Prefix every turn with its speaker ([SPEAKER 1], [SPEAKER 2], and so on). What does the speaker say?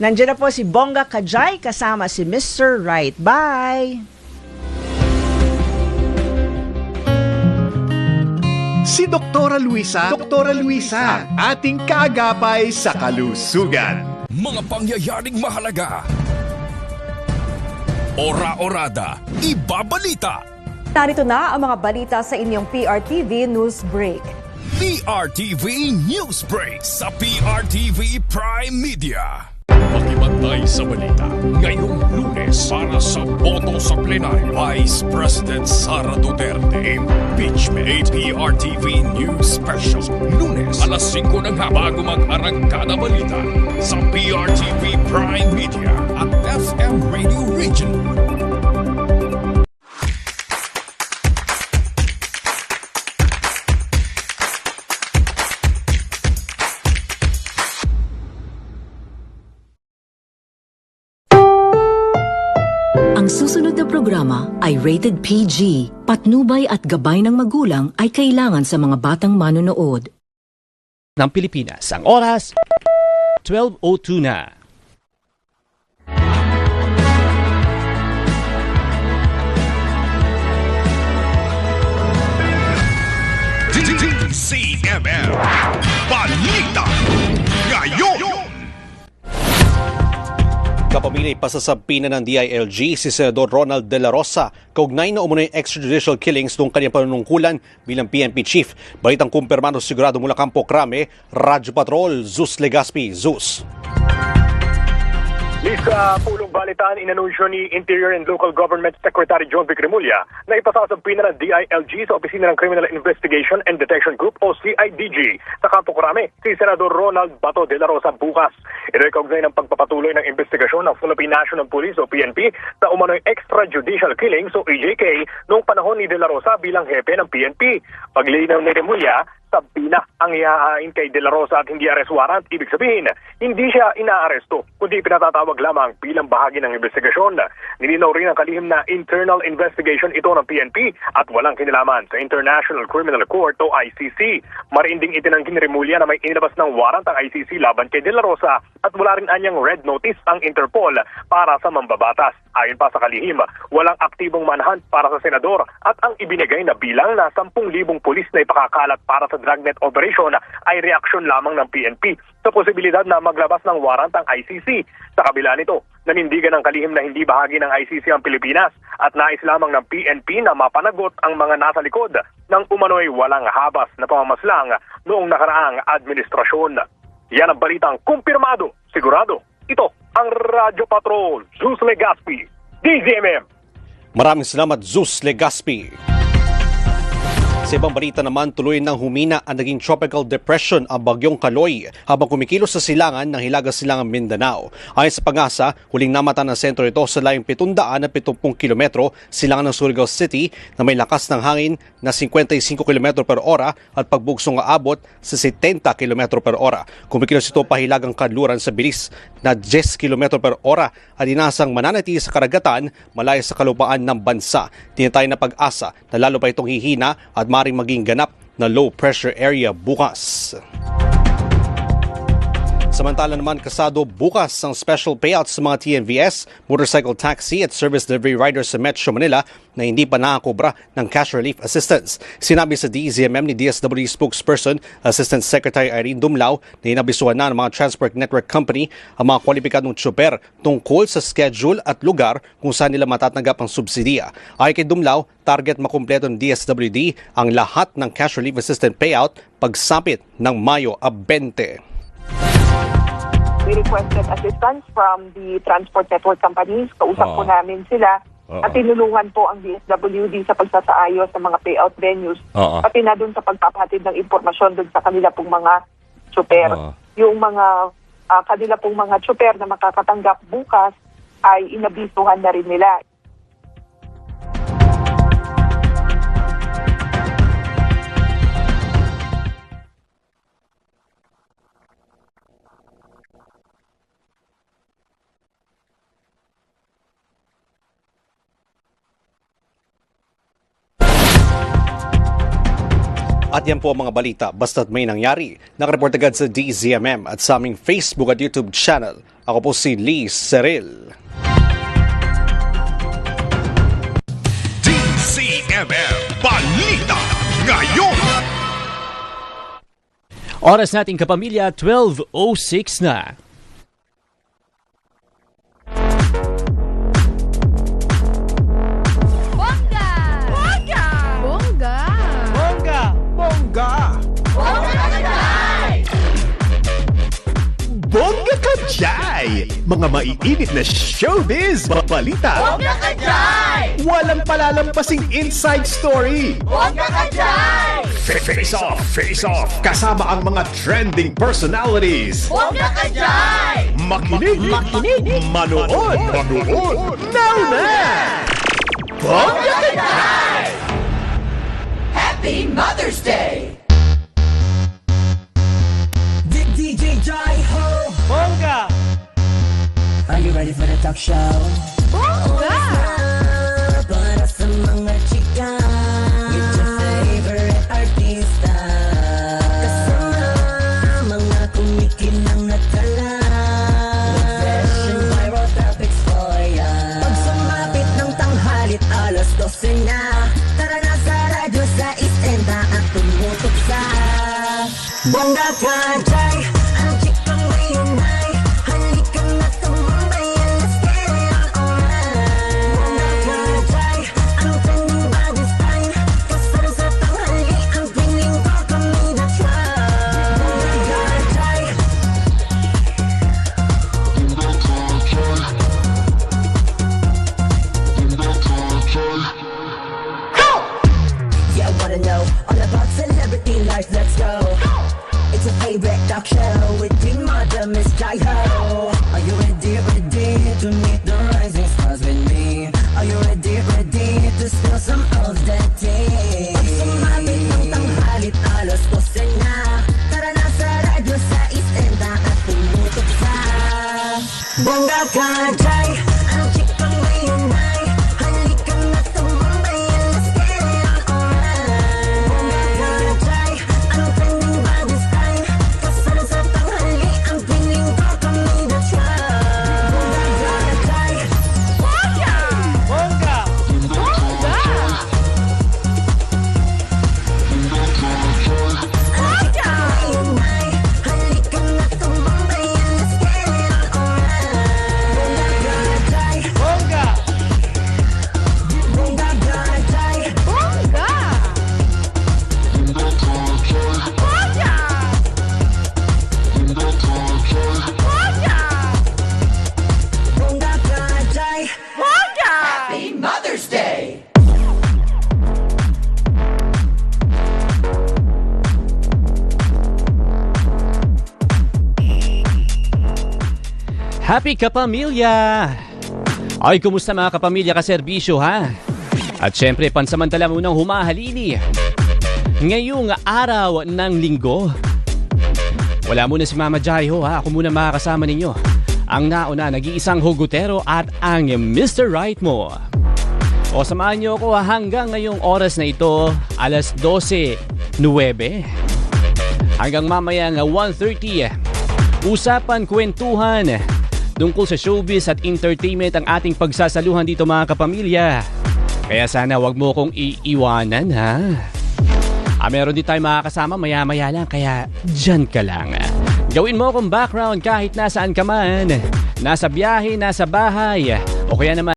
[SPEAKER 1] Nandiyan na po si Bongga Kajay kasama si Mr. Right. Bye!
[SPEAKER 2] Si Doktora Luisa, ang ating kaagapay sa kalusugan.
[SPEAKER 3] Mga pangyayaring mahalaga. Ora-orada, ibabalita.
[SPEAKER 4] Narito na ang mga balita sa inyong PRTV News Break.
[SPEAKER 3] PRTV News Break sa PRTV Prime Media. Pakibantay sa balita ngayong Lunes para sa boto sa plenaryo. Vice President Sara Duterte Impeachment. PRTV News Special. Lunes alas 5 ng bago mag-arangkada balita sa PRTV Prime Media at FM Radio Region.
[SPEAKER 5] Ang susunod na programa ay rated PG. Patnubay at gabay ng magulang ay kailangan sa mga batang manonood.
[SPEAKER 6] Ng Pilipinas, ang oras 12:02 na.
[SPEAKER 3] DCMM Balita ngayon.
[SPEAKER 7] Kapamilya pasasabi na ng DILG si Senador Ronald De La Rosa kaugnay na umunoy extrajudicial killings noong kanyang panunungkulan bilang PNP chief. Balitang kumpirmado sigurado mula Campo Crame, Radyo Patrol, Zeus Legaspi. Zeus.
[SPEAKER 8] Sa pulong balitaan, inanunsyo ni Interior and Local Government Secretary John Vic Remulla na ipasasampi na ng DILG sa Opisina ng Criminal Investigation and Detection Group o CIDG sa Campo Crame si Senador Ronald Bato de la Rosa bukas. Ito ay kaugnay ng pagpapatuloy ng investigasyon ng Philippine National Police o PNP sa umano'y extrajudicial killings o EJK noong panahon ni de la Rosa bilang hepe ng PNP. Paglinaw ni Remulla, sabi na ang ihahain kay De La Rosa at hindi arrest warrant, ibig sabihin, hindi siya inaaresto, kundi pinatatawag lamang bilang bahagi ng investigasyon. Nilinaw rin ang kalihim na internal investigation ito ng PNP at walang kinalaman sa International Criminal Court o ICC. Marinding itinanggi ni Remulla na may inilabas ng warrant ang ICC laban kay De La Rosa at wala rin anyang red notice ang Interpol para sa mambabatas. Ayon pa sa kalihim, walang aktibong manhunt para sa senador at ang ibinigay na bilang na 10,000 pulis na ipakakalat para sa dragnet operation ay reaksyon lamang ng PNP sa posibilidad na maglabas ng warrant ang ICC. Sa kabila nito, nanindigan ng kalihim na hindi bahagi ng ICC ang Pilipinas at nais lamang ng PNP na mapanagot ang mga nasa likod ng umano'y walang habas na pamamaslang noong nakaraang administrasyon. Yan ang balitang kumpirmado, sigurado. Ito ang Radyo Patrol, Zeus Legaspi, DZMM.
[SPEAKER 7] Maraming salamat, Zeus Legaspi. Sa ibang balita naman, tuloy nang humina ang naging tropical depression ang bagyong Kaloy habang kumikilos sa silangan ng Hilaga Silangang Mindanao. Ayon sa Pag-asa, huling namatan ng sentro ito sa layong 770 kilometro silangan ng Surigao City na may lakas ng hangin na 55 km per ora at pagbugsong aabot sa 70 km per ora. Kumikilos ito pahilagang kanluran sa bilis na 10 km per ora at inasang mananatili sa karagatan malayo sa kalupaan ng bansa. Tinatay na Pag-asa na lalo pa itong hihina at maring maging ganap na low pressure area bukas. Samantala naman, kasado bukas ang special payout sa mga TNVS, motorcycle taxi at service delivery riders sa Metro Manila na hindi pa nakakobra ng cash relief assistance. Sinabi sa DZMM ni DSWD spokesperson, Assistant Secretary Irene Dumlao, na inabisuhan na ng mga Transport Network Company ang mga kwalipikadong tsuper tungkol sa schedule at lugar kung saan nila matatanggap ang subsidiya. Ayon kay Dumlao, target makumpleto ng DSWD ang lahat ng cash relief assistance payout pagsapit ng Mayo 20.
[SPEAKER 9] We requested assistance from the transport network companies. Kausap po namin sila at tinulungan po ang DSWD sa pagsasaayos sa mga payout venues. Pati na dun sa pagpapahatid ng impormasyon dun sa kanila pong mga tsuper. Yung mga kanila pong mga tsuper na makakatanggap bukas ay inabisuhan na rin nila.
[SPEAKER 7] At yan po ang mga balita basta't may nangyari. Nakareport agad sa DZMM at sa aming Facebook at YouTube channel. Ako po si Lee Seril.
[SPEAKER 3] DCMM Balita ngayon.
[SPEAKER 6] Oras nating kapamilya, 12:06 na.
[SPEAKER 10] Bongga! Bongga! Bongga!
[SPEAKER 2] Bongga! Bongga!
[SPEAKER 10] Bongga Kajay!
[SPEAKER 2] Bongga Kajay! Mga maiinit na showbiz balita.
[SPEAKER 10] Bongga Kajay!
[SPEAKER 2] Walang palalampasing inside story.
[SPEAKER 10] Bongga Kajay!
[SPEAKER 2] Face off! Face off! Kasama ang mga trending personalities.
[SPEAKER 10] Bongga Kajay!
[SPEAKER 2] Makinig! Manood! Now na! Bongga Kajay!
[SPEAKER 10] Happy Mother's Day!
[SPEAKER 11] DJ Jai Ho!
[SPEAKER 6] Bongga!
[SPEAKER 11] Are you ready for the talk show?
[SPEAKER 10] Bongga!
[SPEAKER 11] Para sa mga chika, with your favorite artista. Kasama mga kumikinang natala, with fresh and viral topics for ya. Pag sumapit ng tanghalit, alas 12 na, tara na sa radyo sa Istenda at tumutok sa Bongga Kajay. Ang chikang ngayon ay halika na tumambay, let's get it on alright. Bongga Kajay, ang trending ba this time? Kasama sa tanghali, ang piling ko kami na try. Bongga Kajay. Yeah, I wanna know all about celebrity life, let's go. It's a favorite talk show with the mother, Miss Jai Ho. Are you ready to meet the rising stars with me? Are you ready to spill some of that tea? Pag sumabit ng tanghalit, alas 12 na, tara na sa radyo sa Istenda at tumutok sa Bongga Kajay. Ang chikang ngayon ay halika na tumambay, let's get it on alright. Bongga Kajay, ang trending ba this time? Kasama sa tanghali, ang piling ko kami na try. Bongga Kajay.
[SPEAKER 10] Bongga!
[SPEAKER 6] Bongga!
[SPEAKER 10] Bongga! Bongga!
[SPEAKER 11] Ngayon ay halika na tumambay, let's get it on alright. Bongga Kajay.
[SPEAKER 6] Bongga!
[SPEAKER 11] Bongga Kajay.
[SPEAKER 10] Bongga! Bongga! Bongga!
[SPEAKER 11] Bongga Kajay.
[SPEAKER 10] Bongga! Happy Mother's Day!
[SPEAKER 6] Happy kapamilya! Ay, kumusta mga kapamilya kaserbisyo ha? At syempre, pansamantala munang humahalili. Ngayong araw ng linggo. Wala muna si Mama Jai Ho ha, ako muna makakasama ninyo. Ang nauna, nag-iisang hugutero at ang Mr. Right mo. O samahan niyo ako hanggang ngayong oras na ito, alas 12:09. Hanggang mamayang 1:30. Usapan, kwentuhan tungkol sa showbiz at entertainment ang ating pagsasaluhan dito mga kapamilya. Kaya sana wag mo kong iiwanan ha. Meron din tayo makakasama maya-maya lang kaya dyan ka lang. Gawin mo akong background kahit nasaan ka man. Nasa biyahe, nasa bahay o kaya naman